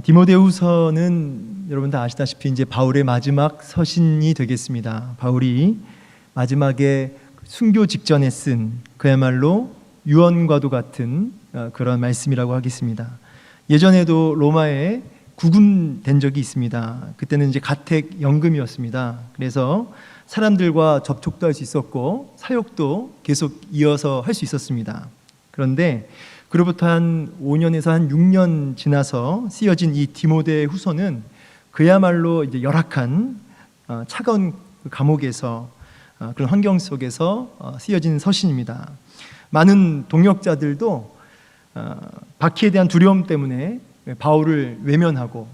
디모데후서는 여러분 다 아시다시피 이제 바울의 마지막 서신이 되겠습니다. 바울이 마지막에 순교 직전에 쓴 그야말로 유언과도 같은 그런 말씀이라고 하겠습니다. 예전에도 로마에 구금된 적이 있습니다. 그때는 이제 가택 연금이었습니다. 그래서 사람들과 접촉도 할 수 있었고 사역도 계속 이어서 할 수 있었습니다. 그런데 그로부터 한 5년에서 한 6년 지나서 쓰여진 이 디모데 후서는 그야말로 이제 열악한 차가운 감옥에서 그런 환경 속에서 쓰여진 서신입니다. 많은 동역자들도 박해에 대한 두려움 때문에 바울을 외면하고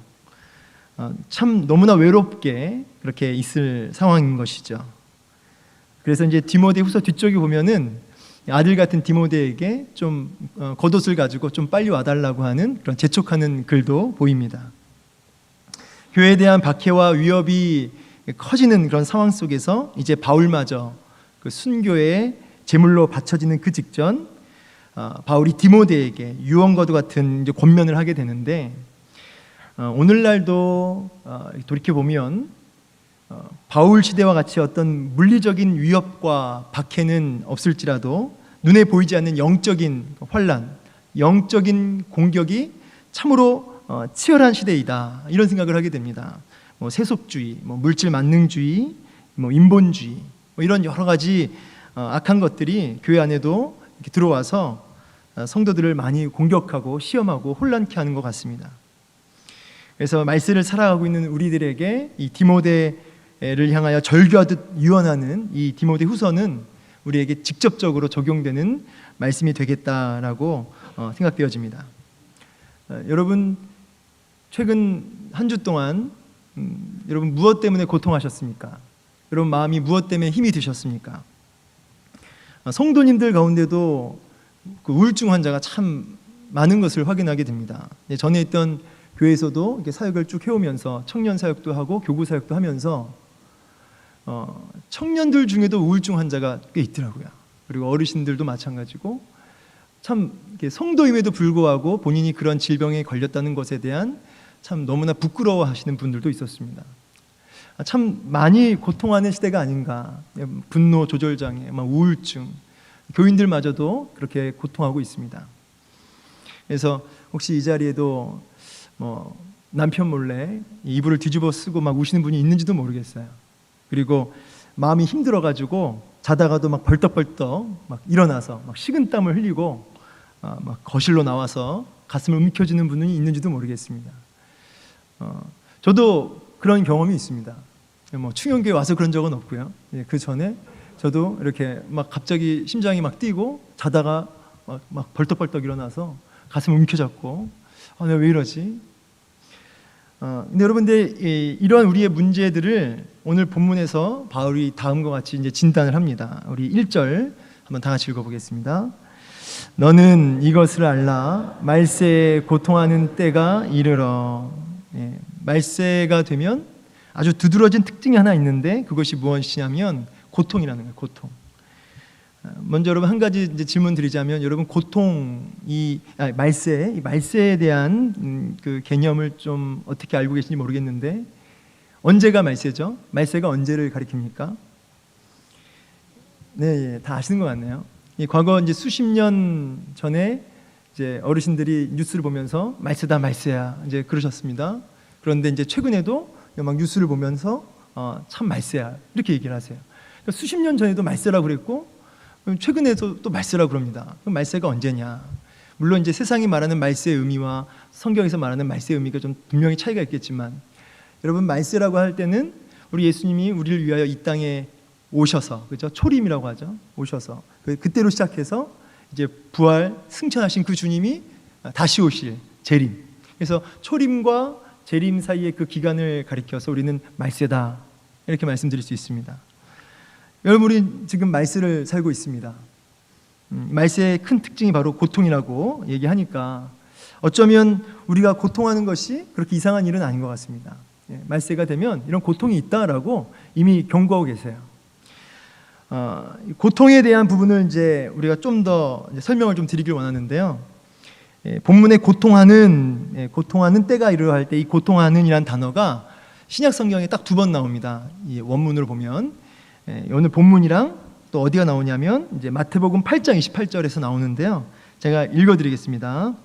참 너무나 외롭게 그렇게 있을 상황인 것이죠. 그래서 이제 디모데 후서 뒤쪽에 보면은 아들 같은 디모데에게 좀 겉옷을 가지고 좀 빨리 와달라고 하는 그런 재촉하는 글도 보입니다. 교회에 대한 박해와 위협이 커지는 그런 상황 속에서 이제 바울마저 그 순교의 제물로 바쳐지는 그 직전 바울이 디모데에게 유언과도 같은 이제 권면을 하게 되는데 오늘날도 돌이켜 보면 바울 시대와 같이 어떤 물리적인 위협과 박해는 없을지라도 눈에 보이지 않는 영적인 환란, 영적인 공격이 참으로 치열한 시대이다, 이런 생각을 하게 됩니다. 세속주의, 물질 만능주의, 인본주의, 이런 여러 가지 악한 것들이 교회 안에도 이렇게 들어와서 성도들을 많이 공격하고 시험하고 혼란케 하는 것 같습니다. 그래서 말씀을 살아가고 있는 우리들에게 이 디모데를 향하여 절규하듯 유언하는 이 디모데 후서는 우리에게 직접적으로 적용되는 말씀이 되겠다라고 생각되어집니다. 여러분, 최근 한 주 동안 여러분 무엇 때문에 고통하셨습니까? 여러분 마음이 무엇 때문에 힘이 드셨습니까? 성도님들 가운데도 그 우울증 환자가 참 많은 것을 확인하게 됩니다. 전에 있던 교회에서도 이렇게 사역을 쭉 해오면서 청년 사역도 하고 교구 사역도 하면서 청년들 중에도 우울증 환자가 꽤 있더라고요. 그리고 어르신들도 마찬가지고 참 성도임에도 불구하고 본인이 그런 질병에 걸렸다는 것에 대한 참 너무나 부끄러워하시는 분들도 있었습니다. 참 많이 고통하는 시대가 아닌가. 분노 조절장애, 우울증, 교인들마저도 그렇게 고통하고 있습니다. 그래서 혹시 이 자리에도 남편 몰래 이불을 뒤집어 쓰고 막 우시는 분이 있는지도 모르겠어요. 그리고 마음이 힘들어가지고 자다가도 막 벌떡벌떡 막 일어나서 막 식은땀을 흘리고 막 거실로 나와서 가슴을 움켜쥐는 분이 있는지도 모르겠습니다. 저도 그런 경험이 있습니다. 충ion교회 와서 그런 적은 없고요. 그 전에 저도 이렇게 막 갑자기 심장이 막 뛰고 자다가 막 벌떡벌떡 일어나서 가슴을 움켜잡고 내가 왜 이러지? 근데 여러분들 이러한 우리의 문제들을 오늘 본문에서 바울이 다음과 같이 이제 진단을 합니다. 우리 1절 한번 다 같이 읽어보겠습니다. 너는 이것을 알라. 말세에 고통하는 때가 이르러. 말세가 되면 아주 두드러진 특징이 하나 있는데 그것이 무엇이냐면 고통이라는 거예요. 고통. 먼저 여러분 한 가지 이제 질문 드리자면 여러분 말세에 대한 그 개념을 좀 어떻게 알고 계신지 모르겠는데 언제가 말세죠? 말세가 언제를 가리킵니까? 네, 다 아시는 것 같네요. 과거 이제 수십 년 전에 이제 어르신들이 뉴스를 보면서 말세다 말세야 이제 그러셨습니다. 그런데 이제 최근에도 막 뉴스를 보면서 참 말세야 이렇게 얘기를 하세요. 그러니까 수십 년 전에도 말세라고 그랬고 최근에도 또 말세라고 그럽니다. 그럼 말세가 언제냐? 물론 이제 세상이 말하는 말세의 의미와 성경에서 말하는 말세의 의미가 좀 분명히 차이가 있겠지만 여러분 말세라고 할 때는 우리 예수님이 우리를 위하여 이 땅에 오셔서 그죠? 초림이라고 하죠. 오셔서 그때로 시작해서 이제 부활 승천하신 그 주님이 다시 오실 재림. 그래서 초림과 재림 사이의 그 기간을 가리켜서 우리는 말세다 이렇게 말씀드릴 수 있습니다. 여러분 우리 지금 말세를 살고 있습니다. 말세의 큰 특징이 바로 고통이라고 얘기하니까 어쩌면 우리가 고통하는 것이 그렇게 이상한 일은 아닌 것 같습니다. 말세가 되면 이런 고통이 있다라고 이미 경고하고 계세요. 고통에 대한 부분을 이제 우리가 좀 더 설명을 좀 드리길 원하는데요. 본문에 고통하는 때가 이르할 때 이 고통하는이란 단어가 신약 성경에 딱 2번 나옵니다. 이 원문으로 보면 오늘 본문이랑 또 어디가 나오냐면 이제 마태복음 8장 28절에서 나오는데요. 제가 읽어드리겠습니다.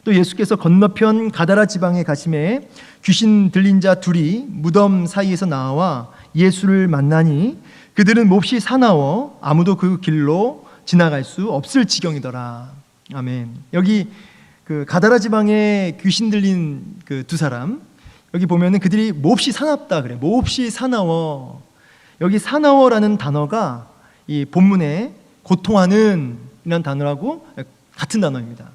또 예수께서 건너편 가다라 지방에 가심에 귀신 들린 자 둘이 무덤 사이에서 나와 예수를 만나니 그들은 몹시 사나워 아무도 그 길로 지나갈 수 없을 지경이더라. 아멘. 여기 그 가다라 지방에 귀신 들린 그 2사람, 여기 보면은 그들이 몹시 사납다 그래. 몹시 사나워. 여기 사나워라는 단어가 이 본문에 고통하는 이라는 단어하고 같은 단어입니다.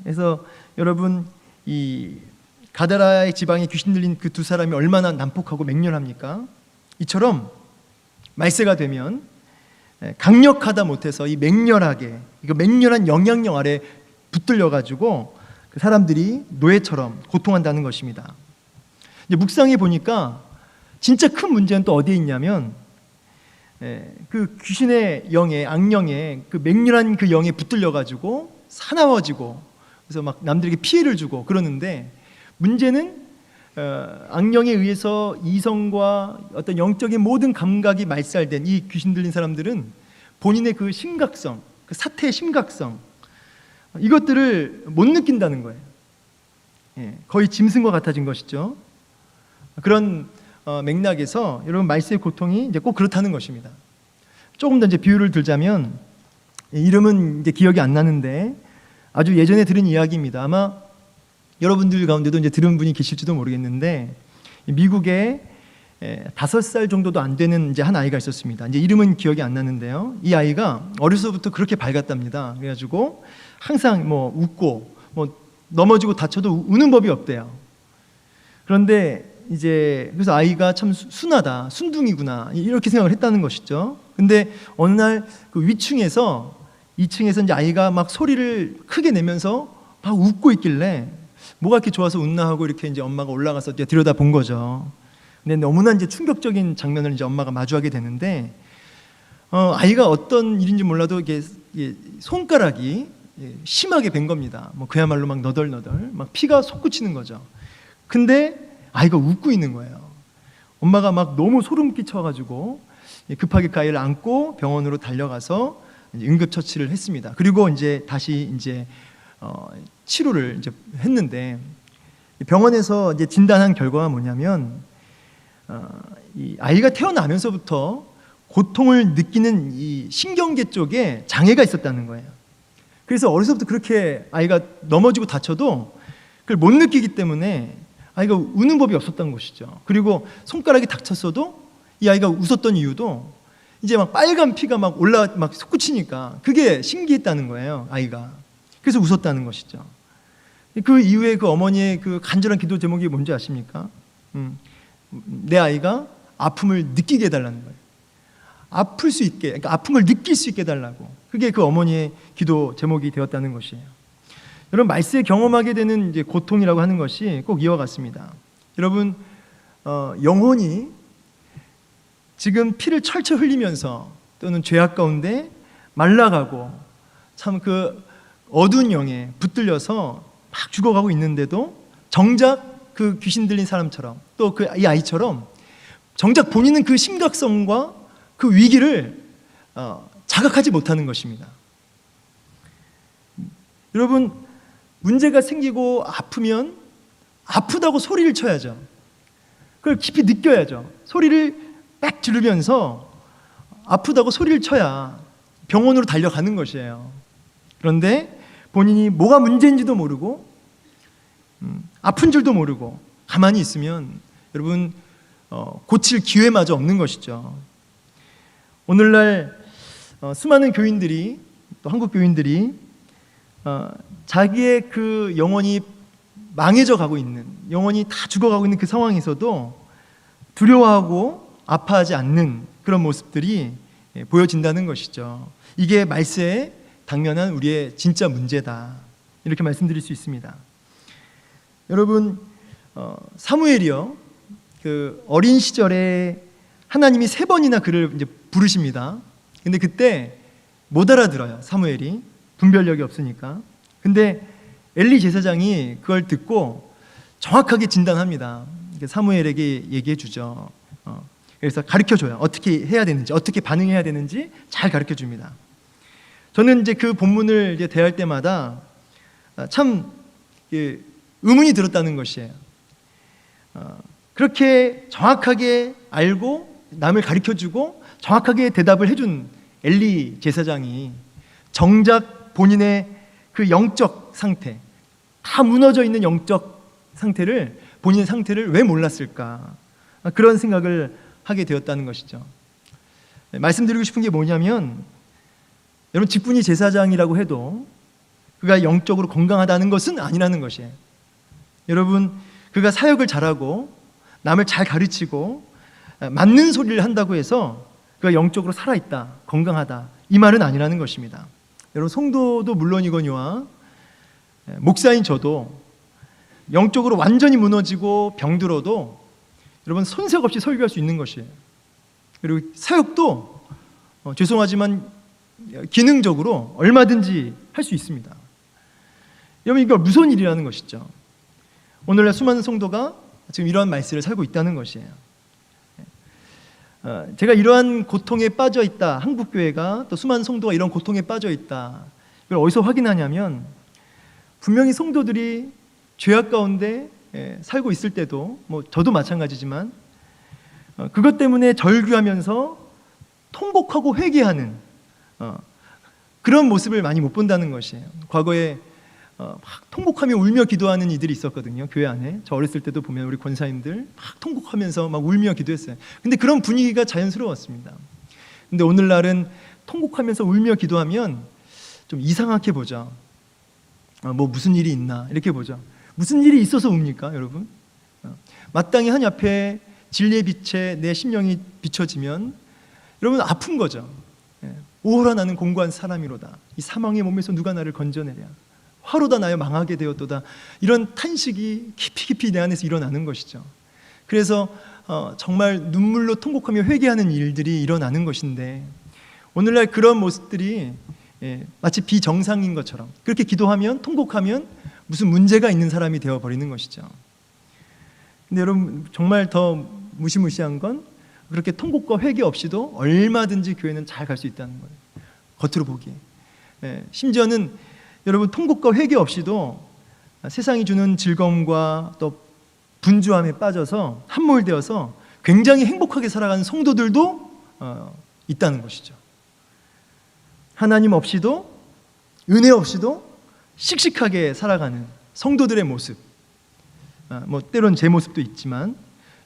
그래서 여러분, 이 가다라의 지방에 귀신 들린 그 2사람이 얼마나 난폭하고 맹렬합니까? 이처럼 말세가 되면 강력하다 못해서 이 맹렬하게, 이거 맹렬한 영향력 아래 붙들려 가지고 그 사람들이 노예처럼 고통한다는 것입니다. 이제 묵상해 보니까 진짜 큰 문제는 또 어디에 있냐면 그 귀신의 영에, 악령에, 그 맹렬한 그 영에 붙들려 가지고 사나워지고 그래서 막 남들에게 피해를 주고 그러는데, 문제는 악령에 의해서 이성과 어떤 영적인 모든 감각이 말살된 이 귀신 들린 사람들은 본인의 그 심각성, 그 사태의 심각성, 이것들을 못 느낀다는 거예요. 거의 짐승과 같아진 것이죠. 그런 맥락에서 여러분, 말세의 고통이 이제 꼭 그렇다는 것입니다. 조금 더 이제 비유를 들자면, 이름은 이제 기억이 안 나는데 아주 예전에 들은 이야기입니다. 아마 여러분들 가운데도 이제 들은 분이 계실지도 모르겠는데, 미국에 5살 정도도 안 되는 이제 한 아이가 있었습니다. 이제 이름은 기억이 안 나는데요. 이 아이가 어려서부터 그렇게 밝았답니다. 그래가지고 항상 뭐 웃고, 뭐 넘어지고 다쳐도 우는 법이 없대요. 그런데 이제 그래서 아이가 참 순하다, 순둥이구나, 이렇게 생각을 했다는 것이죠. 근데 어느 날 그 위층에서 2층에서 이제 아이가 막 소리를 크게 내면서 막 웃고 있길래 뭐가 이렇게 좋아서 웃나 하고 이렇게 이제 엄마가 올라가서 이제 들여다 본 거죠. 근데 너무나 이제 충격적인 장면을 이제 엄마가 마주하게 되는데, 아이가 어떤 일인지 몰라도 이게 손가락이 심하게 벤 겁니다. 뭐 그야말로 막 너덜너덜, 막 피가 솟구치는 거죠. 근데 아이가 웃고 있는 거예요. 엄마가 막 너무 소름 끼쳐가지고 급하게 그 아이를 안고 병원으로 달려가서 응급처치를 했습니다. 그리고 이제 다시 이제 치료를 이제 했는데, 병원에서 이제 진단한 결과가 뭐냐면, 이 아이가 태어나면서부터 고통을 느끼는 이 신경계 쪽에 장애가 있었다는 거예요. 그래서 어려서부터 그렇게 아이가 넘어지고 다쳐도 그걸 못 느끼기 때문에 아이가 우는 법이 없었던 것이죠. 그리고 손가락이 다쳤어도 이 아이가 웃었던 이유도 이제 막 빨간 피가 막 막 솟구치니까 그게 신기했다는 거예요, 아이가. 그래서 웃었다는 것이죠. 그 이후에 그 어머니의 그 간절한 기도 제목이 뭔지 아십니까? 내 아이가 아픔을 느끼게 해달라는 거예요. 아플 수 있게, 그러니까 아픈 걸 느낄 수 있게 해달라고. 그게 그 어머니의 기도 제목이 되었다는 것이에요. 여러분, 말세에 경험하게 되는 이제 고통이라고 하는 것이 꼭 이와 같습니다. 여러분, 영혼이 지금 피를 철철 흘리면서 또는 죄악 가운데 말라가고 참 그 어두운 영에 붙들려서 막 죽어가고 있는데도 정작 그 귀신 들린 사람처럼 또 그 이 아이처럼 정작 본인은 그 심각성과 그 위기를 자각하지 못하는 것입니다. 여러분, 문제가 생기고 아프면 아프다고 소리를 쳐야죠. 그걸 깊이 느껴야죠. 소리를 빽 지르면서 아프다고 소리를 쳐야 병원으로 달려가는 것이에요. 그런데 본인이 뭐가 문제인지도 모르고 아픈 줄도 모르고 가만히 있으면 여러분, 고칠 기회마저 없는 것이죠. 오늘날 수많은 교인들이, 또 한국 교인들이 자기의 그 영혼이 망해져 가고 있는, 영혼이 다 죽어가고 있는 그 상황에서도 두려워하고 아파하지 않는 그런 모습들이 보여진다는 것이죠. 이게 말세에 당면한 우리의 진짜 문제다, 이렇게 말씀드릴 수 있습니다. 여러분, 사무엘이요, 그 어린 시절에 하나님이 3번이나 그를 이제 부르십니다. 근데 그때 못 알아들어요, 사무엘이. 분별력이 없으니까. 근데 엘리 제사장이 그걸 듣고 정확하게 진단합니다. 사무엘에게 얘기해 주죠. 그래서 가르쳐 줘요. 어떻게 해야 되는지, 어떻게 반응해야 되는지 잘 가르쳐 줍니다. 저는 이제 그 본문을 이제 대할 때마다 참 의문이 들었다는 것이에요. 그렇게 정확하게 알고 남을 가르쳐 주고 정확하게 대답을 해준 엘리 제사장이 정작 본인의 그 영적 상태, 다 무너져 있는 영적 상태를, 본인의 상태를 왜 몰랐을까? 그런 생각을 하게 되었다는 것이죠. 말씀드리고 싶은 게 뭐냐면, 여러분, 직분이 제사장이라고 해도 그가 영적으로 건강하다는 것은 아니라는 것이에요. 여러분, 그가 사역을 잘하고 남을 잘 가르치고 맞는 소리를 한다고 해서 그가 영적으로 살아있다, 건강하다, 이 말은 아니라는 것입니다. 여러분, 성도도 물론이거니와 목사인 저도 영적으로 완전히 무너지고 병들어도 여러분 손색 없이 설교할 수 있는 것이에요. 그리고 사역도 죄송하지만 기능적으로 얼마든지 할 수 있습니다. 여러분, 이거 무서운 일이라는 것이죠. 오늘날 수많은 성도가 지금 이러한 말씀을 살고 있다는 것이에요. 제가 이러한 고통에 빠져 있다, 한국교회가 또 수많은 성도가 이런 고통에 빠져 있다, 이걸 어디서 확인하냐면, 분명히 성도들이 죄악 가운데 살고 있을 때도, 저도 마찬가지지만 그것 때문에 절규하면서 통곡하고 회개하는 그런 모습을 많이 못 본다는 것이에요. 과거에 막 통곡하며 울며 기도하는 이들이 있었거든요, 교회 안에. 저 어렸을 때도 보면 우리 권사님들 막 통곡하면서 막 울며 기도했어요. 근데 그런 분위기가 자연스러웠습니다. 근데 오늘날은 통곡하면서 울며 기도하면 좀 이상하게 보죠. 무슨 일이 있나 이렇게 보죠. 무슨 일이 있어서 웁니까, 여러분? 마땅히 하나님 앞에 진리의 빛에 내 심령이 비춰지면 여러분 아픈 거죠. 오호라 나는 공고한 사람이로다. 이 사망의 몸에서 누가 나를 건져내랴. 화로다 나여 망하게 되었도다. 이런 탄식이 깊이 내 안에서 일어나는 것이죠. 그래서 정말 눈물로 통곡하며 회개하는 일들이 일어나는 것인데, 오늘날 그런 모습들이 마치 비정상인 것처럼 그렇게 기도하면, 통곡하면 무슨 문제가 있는 사람이 되어버리는 것이죠. 근데 여러분, 정말 더 무시무시한 건 그렇게 통곡과 회개 없이도 얼마든지 교회는 잘 갈 수 있다는 거예요. 겉으로 보기에. 심지어는 여러분, 통곡과 회개 없이도 세상이 주는 즐거움과 또 분주함에 빠져서 함몰되어서 굉장히 행복하게 살아가는 성도들도 있다는 것이죠. 하나님 없이도, 은혜 없이도 씩씩하게 살아가는 성도들의 모습, 때론 제 모습도 있지만,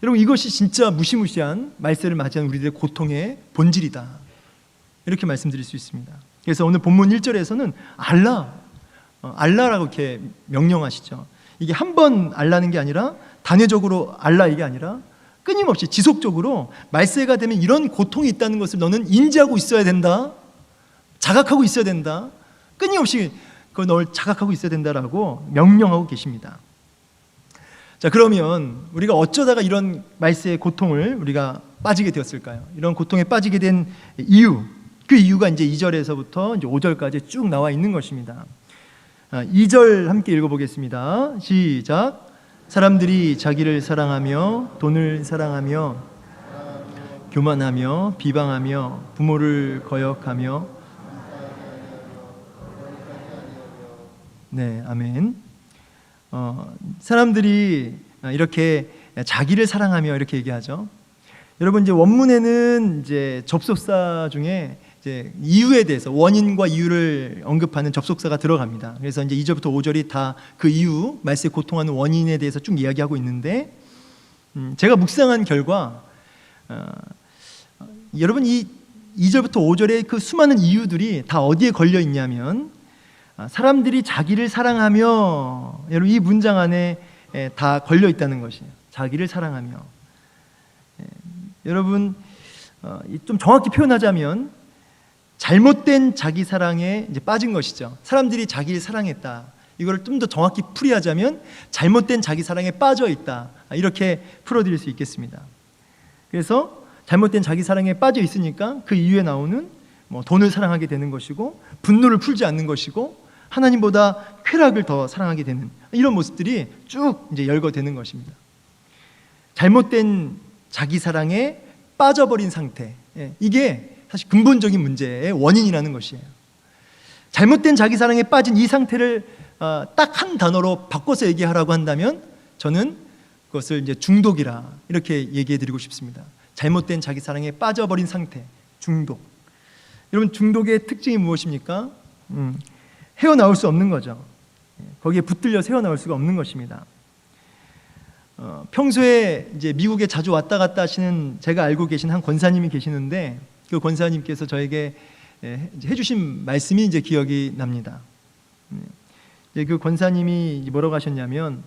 여러분, 이것이 진짜 무시무시한 말세를 맞이한 우리들의 고통의 본질이다, 이렇게 말씀드릴 수 있습니다. 그래서 오늘 본문 1절에서는 알라라고 이렇게 명령하시죠. 이게 한 번 알라는 게 아니라, 단회적으로 알라 이게 아니라 끊임없이 지속적으로 말세가 되면 이런 고통이 있다는 것을 너는 인지하고 있어야 된다, 자각하고 있어야 된다, 끊임없이 널 자각하고 있어야 된다라고 명령하고 계십니다. 자, 그러면 우리가 어쩌다가 이런 말세의 고통을 우리가 빠지게 되었을까요? 이런 고통에 빠지게 된 이유, 그 이유가 이제 2절에서부터 이제 5절까지 쭉 나와 있는 것입니다. 2절 함께 읽어보겠습니다. 시작. 사람들이 자기를 사랑하며 돈을 사랑하며 교만하며 비방하며 부모를 거역하며. 네, 아멘. 사람들이 이렇게 자기를 사랑하며 이렇게 얘기하죠. 여러분, 이제 원문에는 이제 접속사 중에 이제 이유에 대해서, 원인과 이유를 언급하는 접속사가 들어갑니다. 그래서 이제 2절부터 5절이 다 그 이유, 말세에 고통하는 원인에 대해서 쭉 이야기하고 있는데, 제가 묵상한 결과 여러분, 이 2절부터 5절의 그 수많은 이유들이 다 어디에 걸려 있냐면, 사람들이 자기를 사랑하며, 여러분, 이 문장 안에 다 걸려 있다는 것이에요. 자기를 사랑하며. 여러분, 좀 정확히 표현하자면 잘못된 자기 사랑에 이제 빠진 것이죠. 사람들이 자기를 사랑했다, 이걸 좀 더 정확히 풀이하자면 잘못된 자기 사랑에 빠져 있다, 이렇게 풀어드릴 수 있겠습니다. 그래서 잘못된 자기 사랑에 빠져 있으니까 그 이후에 나오는 뭐 돈을 사랑하게 되는 것이고 분노를 풀지 않는 것이고 하나님보다 쾌락을 더 사랑하게 되는 이런 모습들이 쭉 이제 열거되는 것입니다. 잘못된 자기 사랑에 빠져버린 상태, 이게 사실 근본적인 문제의 원인이라는 것이에요. 잘못된 자기 사랑에 빠진 이 상태를 딱 한 단어로 바꿔서 얘기하라고 한다면 저는 그것을 이제 중독이라 이렇게 얘기해드리고 싶습니다. 잘못된 자기 사랑에 빠져버린 상태, 중독. 여러분, 중독의 특징이 무엇입니까? 헤어나올 수 없는 거죠. 거기에 붙들려서 헤어나올 수가 없는 것입니다. 평소에 이제 미국에 자주 왔다 갔다 하시는 제가 알고 계신 한 권사님이 계시는데 그 권사님께서 저에게 해주신 말씀이 이제 기억이 납니다. 그 권사님이 뭐라고 하셨냐면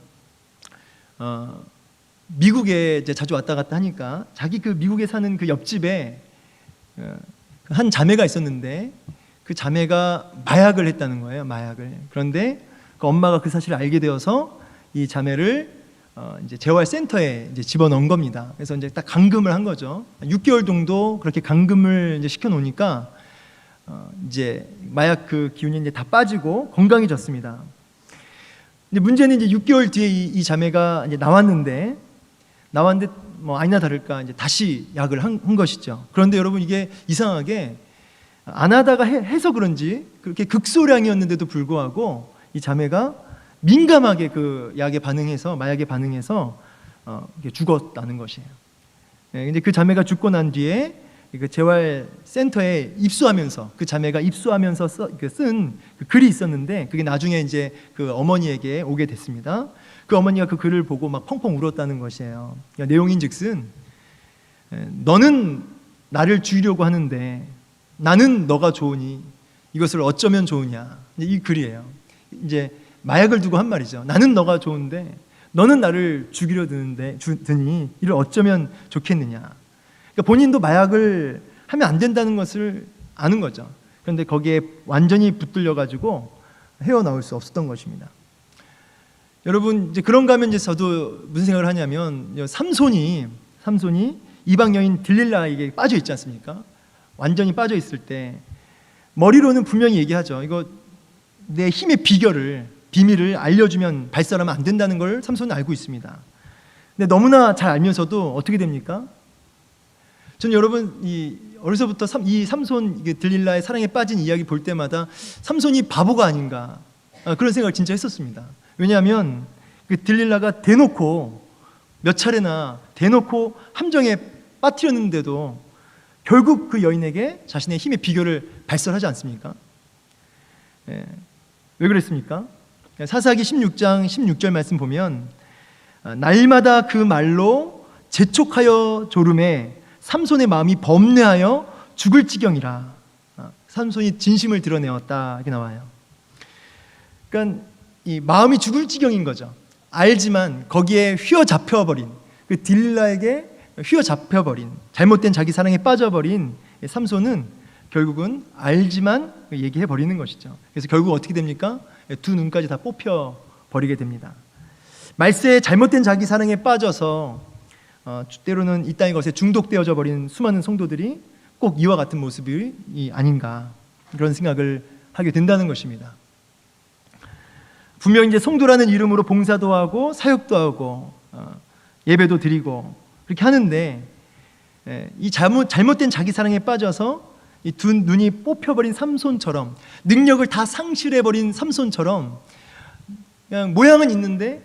미국에 이제 자주 왔다 갔다 하니까 자기 그 미국에 사는 그 옆집에 한 자매가 있었는데 그 자매가 마약을 했다는 거예요. 마약을. 그런데 그 엄마가 그 사실을 알게 되어서 이 자매를 이제 재활센터에 이제 집어넣은 겁니다. 그래서 이제 딱 감금을 한 거죠. 6개월 정도 그렇게 감금을 이제 시켜 놓으니까 이제 마약 그 기운이 이제 다 빠지고 건강해졌습니다. 근데 문제는 이제 6개월 뒤에 이 자매가 이제 나왔는데 뭐 아니나 다를까 이제 다시 약을 한 것이죠. 그런데 여러분, 이게 이상하게 안 하다가 해서 그런지 그렇게 극소량이었는데도 불구하고 이 자매가 민감하게 그 약에 반응해서 마약에 반응해서 죽었다는 것이에요. 근데 그 자매가 죽고 난 뒤에 그 재활센터에 입수하면서 그 자매가 입수하면서 쓴 그 글이 있었는데 그게 나중에 이제 그 어머니에게 오게 됐습니다. 그 어머니가 그 글을 보고 막 펑펑 울었다는 것이에요. 그러니까 내용인즉슨 너는 나를 죽이려고 하는데 나는 너가 좋으니 이것을 어쩌면 좋으냐. 이 글이에요. 이제 마약을 두고 한 말이죠. 나는 너가 좋은데 너는 나를 죽이려 드니 이를 어쩌면 좋겠느냐. 그러니까 본인도 마약을 하면 안 된다는 것을 아는 거죠. 그런데 거기에 완전히 붙들려 가지고 헤어나올 수 없었던 것입니다. 여러분, 이제 그런가 하면 이제 저도 무슨 생각을 하냐면 삼손이 이방 여인 들릴라에게 빠져 있지 않습니까? 완전히 빠져 있을 때 머리로는 분명히 얘기하죠. 이거 내 힘의 비밀을 알려주면 발설하면 안 된다는 걸 삼손은 알고 있습니다. 근데 너무나 잘 알면서도 어떻게 됩니까? 저는 여러분, 어려서부터 이 삼손 들릴라의 사랑에 빠진 이야기 볼 때마다 삼손이 바보가 아닌가 그런 생각을 진짜 했었습니다. 왜냐하면 그 들릴라가 몇 차례나 대놓고 함정에 빠뜨렸는데도 결국 그 여인에게 자신의 힘의 비결을 발설하지 않습니까? 왜 그랬습니까? 사사기 16장 16절 말씀 보면 날마다 그 말로 재촉하여 조름에 삼손의 마음이 범뇌하여 죽을 지경이라. 삼손이 진심을 드러내었다 이렇게 나와요. 그러니까 이 마음이 죽을 지경인 거죠. 알지만 거기에 휘어잡혀버린 그 딜라에게 휘어잡혀버린 잘못된 자기 사랑에 빠져버린 삼손은 결국은 알지만 얘기해버리는 것이죠. 그래서 결국 어떻게 됩니까? 두 눈까지 다 뽑혀버리게 됩니다. 말세에 잘못된 자기 사랑에 빠져서 때로는 이 땅의 것에 중독되어져 버린 수많은 성도들이 꼭 이와 같은 모습이 아닌가 그런 생각을 하게 된다는 것입니다. 분명히 이제 성도라는 이름으로 봉사도 하고 사역도 하고 예배도 드리고 그렇게 하는데 이 잘못된 자기 사랑에 빠져서 이 두 눈이 뽑혀버린 삼손처럼 능력을 다 상실해버린 삼손처럼 그냥 모양은 있는데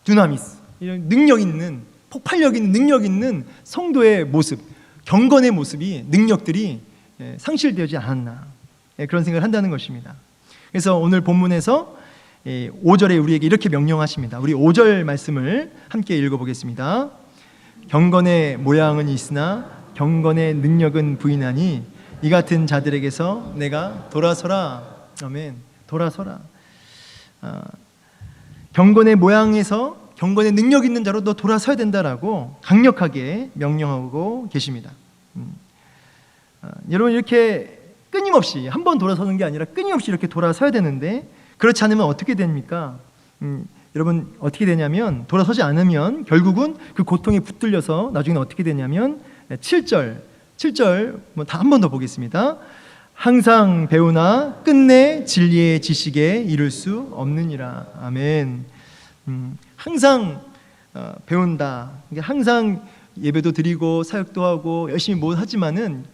두나미스 이런 능력 있는 폭발력 있는 능력 있는 성도의 모습, 경건의 모습이 능력들이 상실되지 않았나 그런 생각을 한다는 것입니다. 그래서 오늘 본문에서 5절에 우리에게 이렇게 명령하십니다. 우리 5절 말씀을 함께 읽어보겠습니다. 경건의 모양은 있으나 경건의 능력은 부인하니 이 같은 자들에게서 내가 돌아서라. 아멘. 돌아서라. 경건의 모양에서 경건의 능력 있는 자로 너 돌아서야 된다라고 강력하게 명령하고 계십니다. 여러분, 이렇게 끊임없이 한 번 돌아서는 게 아니라 끊임없이 이렇게 돌아서야 되는데 그렇지 않으면 어떻게 됩니까? 여러분, 어떻게 되냐면 돌아서지 않으면 결국은 그 고통에 붙들려서 나중에 어떻게 되냐면 7절 7절 다 한 번 더 보겠습니다. 항상 배우나 끝내 진리의 지식에 이를 수 없느니라. 아멘. 항상 배운다. 항상 예배도 드리고 사역도 하고 열심히 뭐 하지만은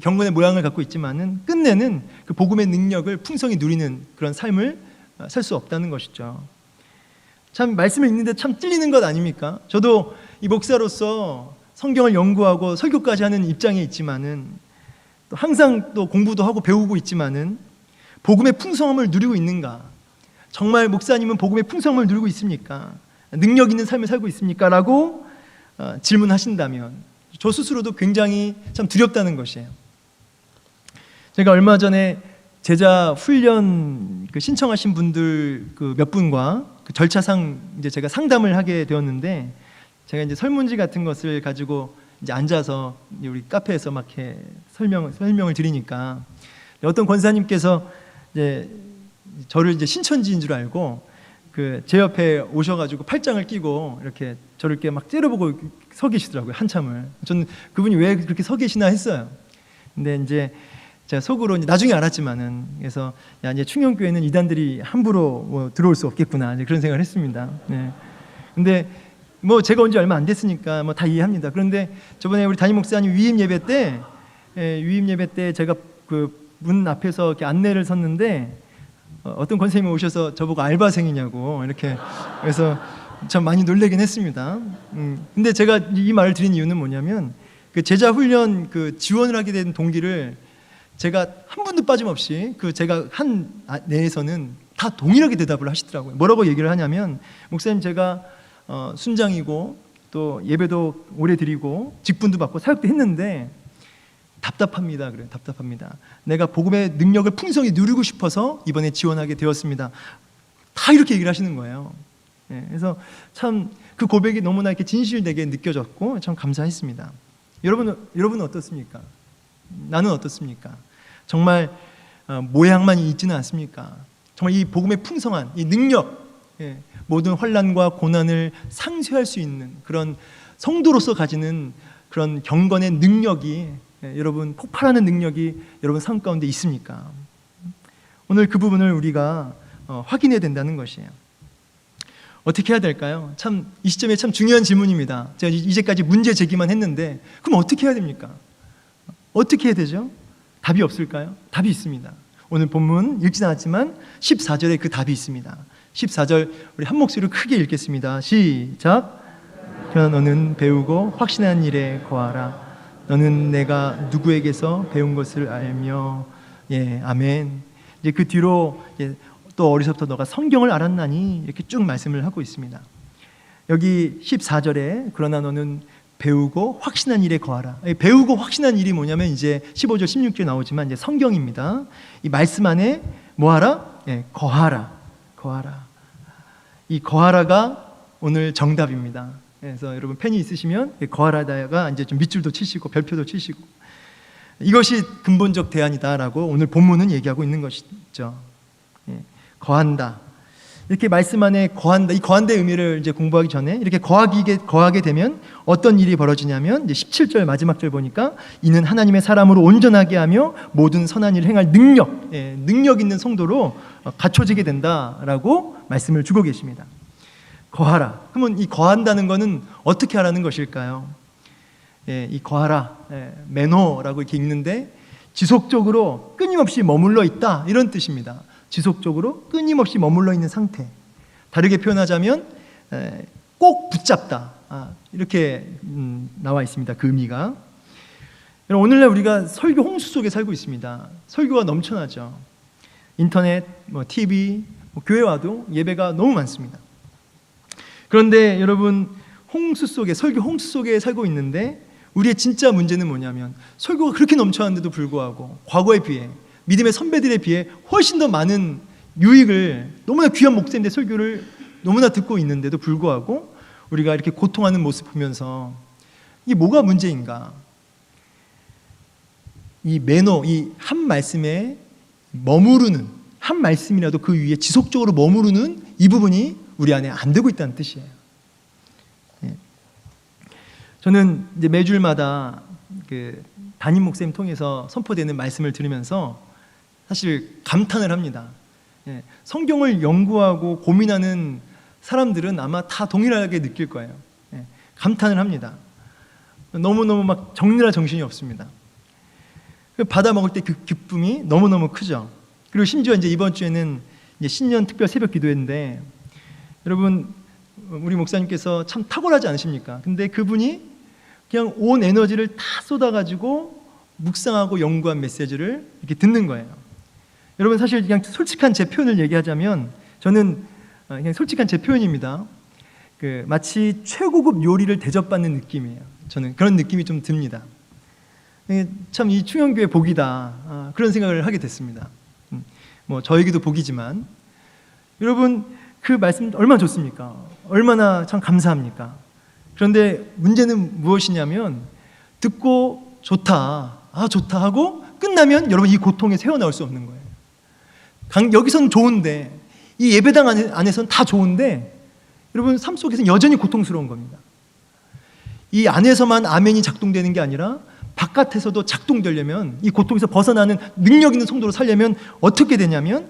경건의 모양을 갖고 있지만은 끝내는 그 복음의 능력을 풍성히 누리는 그런 삶을 살 수 없다는 것이죠. 참 말씀을 읽는데 참 찔리는 것 아닙니까? 저도 이 목사로서 성경을 연구하고 설교까지 하는 입장에 있지만은 또 항상 또 공부도 하고 배우고 있지만은 복음의 풍성함을 누리고 있는가? 정말 목사님은 복음의 풍성함을 누리고 있습니까? 능력 있는 삶을 살고 있습니까? 라고 질문하신다면 저 스스로도 굉장히 참 두렵다는 것이에요. 제가 얼마 전에 제자 훈련 신청하신 분들 몇 분과 절차상 이제 제가 상담을 하게 되었는데, 제가 이제 설문지 같은 것을 가지고 이제 앉아서 우리 카페에서 막 이렇게 설명을 드리니까 어떤 권사님께서 이제 저를 이제 신천지인 줄 알고 제 옆에 오셔가지고 팔짱을 끼고 이렇게 저를 이렇게 막 째려보고 서 계시더라고요, 한참을. 저는 그분이 왜 그렇게 서 계시나 했어요. 근데 이제 제가 속으로 이제 나중에 알았지만은, 그래서 야, 이제 충영교회는 이단들이 함부로 들어올 수 없겠구나, 이제 그런 생각을 했습니다. 네. 근데 제가 온 지 얼마 안 됐으니까 다 이해합니다. 그런데 저번에 우리 담임 목사님 위임 예배 때 제가 문 앞에서 이렇게 안내를 섰는데 어떤 권사님이 오셔서 저보고 알바생이냐고 이렇게, 그래서 참 많이 놀라긴 했습니다. 근데 제가 이 말을 드린 이유는 뭐냐면 제자 훈련 지원을 하게 된 동기를 제가 한 분도 빠짐없이 제가 한 내에서는 다 동일하게 대답을 하시더라고요. 뭐라고 얘기를 하냐면, 목사님 제가 순장이고 또 예배도 오래 드리고 직분도 받고 사역도 했는데 답답합니다. 그래요. 답답합니다. 내가 복음의 능력을 풍성히 누리고 싶어서 이번에 지원하게 되었습니다. 다 이렇게 얘기를 하시는 거예요. 네, 그래서 참 그 고백이 너무나 이렇게 진실되게 느껴졌고 참 감사했습니다. 여러분은 어떻습니까? 나는 어떻습니까? 정말 모양만 있지는 않습니까? 정말 이 복음의 풍성한 이 능력, 모든 환난과 고난을 상쇄할 수 있는 그런 성도로서 가지는 그런 경건의 능력이, 여러분 폭발하는 능력이 여러분 삶 가운데 있습니까? 오늘 그 부분을 우리가 확인해야 된다는 것이에요. 어떻게 해야 될까요? 참 이 시점에 참 중요한 질문입니다. 제가 이제까지 문제 제기만 했는데 그럼 어떻게 해야 됩니까? 어떻게 해야 되죠? 답이 없을까요? 답이 있습니다. 오늘 본문 읽진 않았지만 14절에 그 답이 있습니다. 14절 우리 한 목소리로 크게 읽겠습니다. 시작. 그러나 너는 배우고 확신한 일에 거하라. 너는 내가 누구에게서 배운 것을 알며. 예, 아멘. 이제 그 뒤로 또 어리서부터 너가 성경을 알았나니 이렇게 쭉 말씀을 하고 있습니다. 여기 14절에 그러나 너는 배우고 확신한 일에 거하라. 배우고 확신한 일이 뭐냐면 이제 15절 16절 나오지만 이제 성경입니다. 이 말씀 안에 뭐하라? 예, 거하라. 거하라. 이 거하라가 오늘 정답입니다. 그래서 여러분 펜이 있으시면 거하라다가 이제 좀 밑줄도 치시고 별표도 치시고, 이것이 근본적 대안이다라고 오늘 본문은 얘기하고 있는 것이죠. 예, 거한다. 이렇게 말씀 안에 거한다. 이 거한다의 의미를 이제 공부하기 전에 이렇게 거하게 되면 어떤 일이 벌어지냐면, 이제 17절 마지막 절 보니까 이는 하나님의 사람으로 온전하게 하며 모든 선한 일을 행할 능력, 능력 있는 성도로 갖춰지게 된다라고 말씀을 주고 계십니다. 거하라. 그러면 이 거한다는 것은 어떻게 하라는 것일까요? 이 거하라, 매너라고 이렇게 읽는데 지속적으로 끊임없이 머물러 있다, 이런 뜻입니다. 지속적으로 끊임없이 머물러 있는 상태. 다르게 표현하자면 꼭 붙잡다, 이렇게 나와 있습니다. 그 의미가. 오늘날 우리가 설교 홍수 속에 살고 있습니다. 설교가 넘쳐나죠. 인터넷, TV, 교회 와도 예배가 너무 많습니다. 그런데 여러분, 홍수 속에, 설교 홍수 속에 살고 있는데 우리의 진짜 문제는 뭐냐면, 설교가 그렇게 넘쳐나는데도 불구하고 과거에 비해, 믿음의 선배들에 비해 훨씬 더 많은 유익을, 너무나 귀한 목사인데 설교를 너무나 듣고 있는데도 불구하고 우리가 이렇게 고통하는 모습 보면서 이게 뭐가 문제인가? 이 매너, 이 한 말씀에 머무르는, 한 말씀이라도 그 위에 지속적으로 머무르는 이 부분이 우리 안에 안 되고 있다는 뜻이에요. 저는 이제 매주일마다 담임 목사님 통해서 선포되는 말씀을 들으면서 사실 감탄을 합니다. 성경을 연구하고 고민하는 사람들은 아마 다 동일하게 느낄 거예요. 감탄을 합니다. 너무너무 막 정리할 정신이 없습니다. 받아 먹을 때 그 기쁨이 너무너무 크죠. 그리고 심지어 이제 이번 주에는 이제 신년 특별 새벽 기도회인데, 여러분 우리 목사님께서 참 탁월하지 않으십니까? 근데 그분이 그냥 온 에너지를 다 쏟아가지고 묵상하고 연구한 메시지를 이렇게 듣는 거예요. 여러분 사실 그냥 솔직한 제 표현을 얘기하자면, 저는 그냥 솔직한 제 표현입니다. 마치 최고급 요리를 대접받는 느낌이에요. 저는 그런 느낌이 좀 듭니다. 참 이 충영교회 복이다, 그런 생각을 하게 됐습니다. 뭐 저에게도 복이지만, 여러분 그 말씀 얼마나 좋습니까? 얼마나 참 감사합니까? 그런데 문제는 무엇이냐면, 듣고 좋다, 좋다 하고 끝나면 여러분 이 고통에서 헤어나올 수 없는 거예요. 여기선 좋은데, 이 예배당 안에선 다 좋은데, 여러분 삶 속에서는 여전히 고통스러운 겁니다. 이 안에서만 아멘이 작동되는 게 아니라 바깥에서도 작동되려면, 이 고통에서 벗어나는 능력 있는 성도로 살려면 어떻게 되냐면,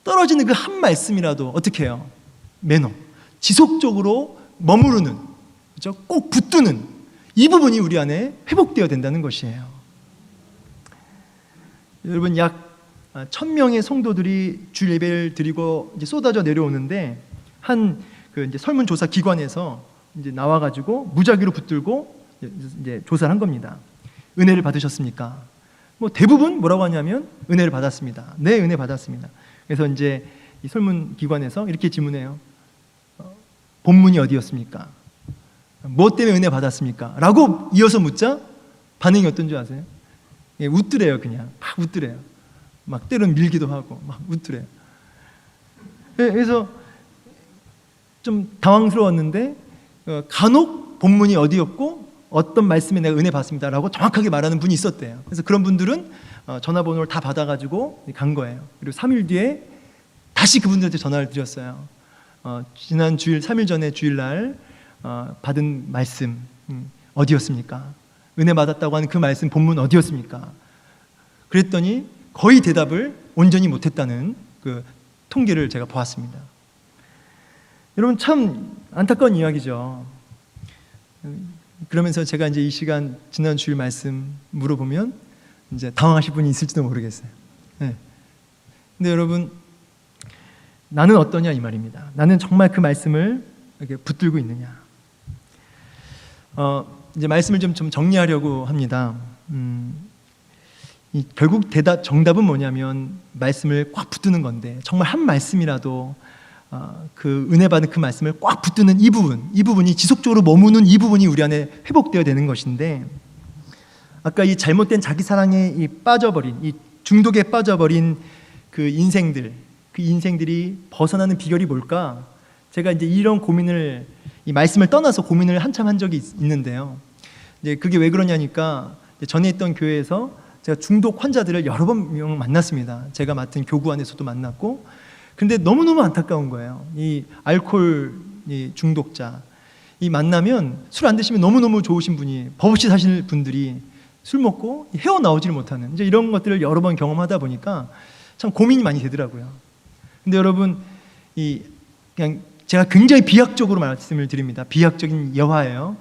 떨어지는 그 한 말씀이라도 어떻게 해요? 매너, 지속적으로 머무르는, 그렇죠? 꼭 붙드는 이 부분이 우리 안에 회복되어야 된다는 것이에요. 여러분 약 1000명의 성도들이 주일 예배를 드리고 이제 쏟아져 내려오는데, 이제 설문조사 기관에서 이제 나와가지고 무작위로 붙들고 이제 조사를 한 겁니다. 은혜를 받으셨습니까? 뭐 대부분 뭐라고 하냐면 은혜를 받았습니다. 네, 은혜 받았습니다. 그래서 이제 이 설문 기관에서 이렇게 질문해요. 본문이 어디였습니까? 무엇 때문에 은혜 받았습니까? 라고 이어서 묻자 반응이 어떤 줄 아세요? 웃더래요. 그냥 막 웃더래요. 막 때로는 밀기도 하고 막 웃더래요. 그래서 좀 당황스러웠는데, 간혹 본문이 어디였고 어떤 말씀에 내가 은혜 받습니다 라고 정확하게 말하는 분이 있었대요. 그래서 그런 분들은 전화번호를 다 받아가지고 간 거예요. 그리고 3일 뒤에 다시 그분들한테 전화를 드렸어요. 지난 주일 3일 전에 주일날 받은 말씀 어디였습니까? 은혜 받았다고 하는 그 말씀 본문 어디였습니까? 그랬더니 거의 대답을 온전히 못했다는 그 통계를 제가 보았습니다. 여러분 참 안타까운 이야기죠. 그러면서 제가 이제 이 시간 지난 주일 말씀 물어보면 이제 당황하실 분이 있을지도 모르겠어요. 네. 근데 여러분, 나는 어떠냐 이 말입니다. 나는 정말 그 말씀을 이렇게 붙들고 있느냐. 이제 말씀을 좀 정리하려고 합니다. 결국 정답은 뭐냐면 말씀을 꽉 붙드는 건데, 정말 한 말씀이라도 그 은혜 받은 그 말씀을 꽉 붙드는 이 부분이 지속적으로 머무는 이 부분이 우리 안에 회복되어야 되는 것인데, 아까 이 잘못된 자기 사랑에 빠져버린, 이 중독에 빠져버린 그 인생들이 벗어나는 비결이 뭘까? 제가 이제 이런 고민을, 이 말씀을 떠나서 고민을 한참 한 적이 있는데요. 이제 그게 왜 그러냐니까, 전에 있던 교회에서 제가 중독 환자들을 여러 번 만났습니다. 제가 맡은 교구 안에서도 만났고, 근데 너무너무 안타까운 거예요. 이 알코올 중독자, 이 만나면 술 안 드시면 너무너무 좋으신 분이, 법 없이 사시는 분들이 술 먹고 헤어나오지를 못하는, 이제 이런 것들을 여러 번 경험하다 보니까 참 고민이 많이 되더라고요. 근데 여러분, 그냥 제가 굉장히 비약적으로 말씀을 드립니다. 비약적인 예화예요.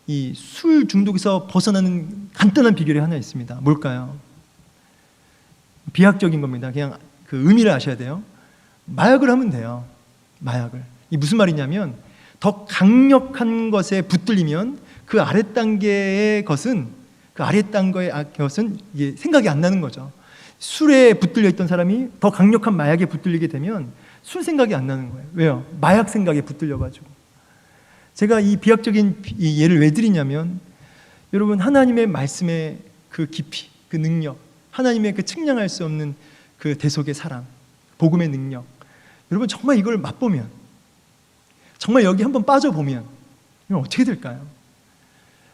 이 술 중독에서 벗어나는 간단한 비결이 하나 있습니다. 뭘까요? 비약적인 겁니다. 그냥 그 의미를 아셔야 돼요. 마약을 하면 돼요. 마약을. 이 무슨 말이냐면, 더 강력한 것에 붙들리면 그 아랫단계의 것은 이게 생각이 안 나는 거죠. 술에 붙들려 있던 사람이 더 강력한 마약에 붙들리게 되면 술 생각이 안 나는 거예요. 왜요? 마약 생각에 붙들려가지고. 제가 이 비약적인 이 예를 왜 드리냐면, 여러분 하나님의 말씀의 그 깊이, 그 능력, 하나님의 그 측량할 수 없는 그 대속의 사랑, 복음의 능력, 여러분 정말 이걸 맛보면, 정말 여기 한번 빠져보면 이건 어떻게 될까요?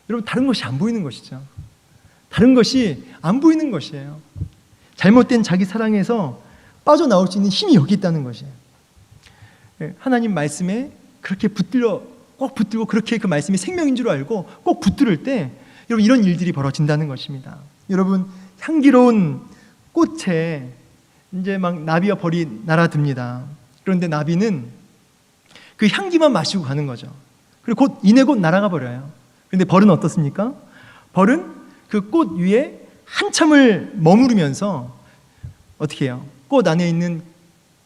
여러분 다른 것이 안 보이는 것이죠. 다른 것이 안 보이는 것이에요. 잘못된 자기 사랑에서 빠져나올 수 있는 힘이 여기 있다는 것이에요. 하나님 말씀에 그렇게 꼭 붙들고, 그렇게 그 말씀이 생명인 줄 알고 꼭 붙들을 때 여러분 이런 일들이 벌어진다는 것입니다. 여러분 향기로운 꽃에 이제 막 나비와 벌이 날아듭니다. 그런데 나비는 그 향기만 마시고 가는 거죠. 그리고 곧 날아가 버려요. 그런데 벌은 어떻습니까? 벌은 그 꽃 위에 한참을 머무르면서 어떻게 해요? 꽃 안에 있는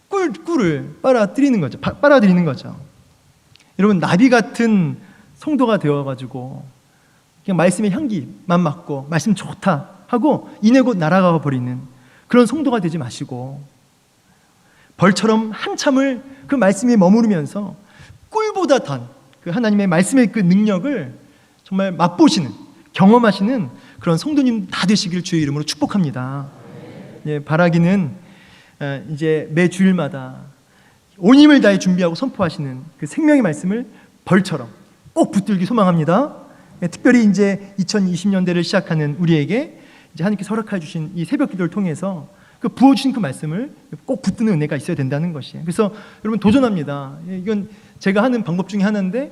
꿀을 빨아들이는 거죠. 여러분 나비 같은 성도가 되어가지고 그냥 말씀의 향기만 맡고 말씀 좋다 하고 곧 날아가 버리는 그런 성도가 되지 마시고 벌처럼 한참을 그 말씀에 머무르면서 꿀보다 단 그 하나님의 말씀의 그 능력을 정말 맛보시는, 경험하시는 그런 성도님 다 되시길 주의 이름으로 축복합니다. 예, 바라기는 이제 매 주일마다 온 힘을 다해 준비하고 선포하시는 그 생명의 말씀을 벌처럼 꼭 붙들기 소망합니다. 예, 특별히 이제 2020년대를 시작하는 우리에게 이제 하나님께서 허락해 주신 이 새벽 기도를 통해서 그 부어주신 그 말씀을 꼭 붙드는 은혜가 있어야 된다는 것이에요. 그래서 여러분 도전합니다. 이건 제가 하는 방법 중에 하나인데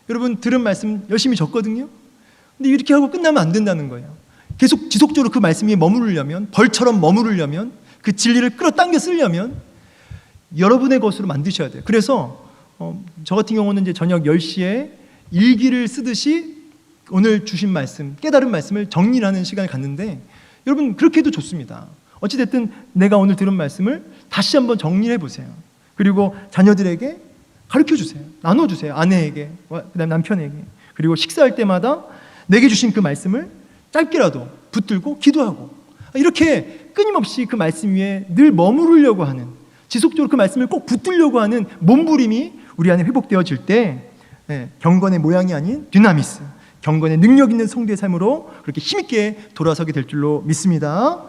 여러분 들은 말씀 열심히 적거든요. 근데 이렇게 하고 끝나면 안 된다는 거예요. 계속 지속적으로 그 말씀에 머무르려면, 벌처럼 머무르려면, 그 진리를 끌어당겨 쓰려면 여러분의 것으로 만드셔야 돼요. 그래서 저 같은 경우는 이제 저녁 10시에 일기를 쓰듯이 오늘 주신 말씀, 깨달은 말씀을 정리를 하는 시간을 갖는데 여러분 그렇게 해도 좋습니다. 어찌됐든 내가 오늘 들은 말씀을 다시 한번 정리를 해보세요. 그리고 자녀들에게 가르쳐주세요. 나눠주세요. 아내에게, 그다음 남편에게. 그리고 식사할 때마다 내게 주신 그 말씀을 짧게라도 붙들고 기도하고 이렇게 끊임없이 그 말씀 위에 늘 머무르려고 하는, 지속적으로 그 말씀을 꼭 붙들려고 하는 몸부림이 우리 안에 회복되어질 때 경건의 모양이 아닌 dynamis, 경건의 능력 있는 성도의 삶으로 그렇게 힘있게 돌아서게 될 줄로 믿습니다.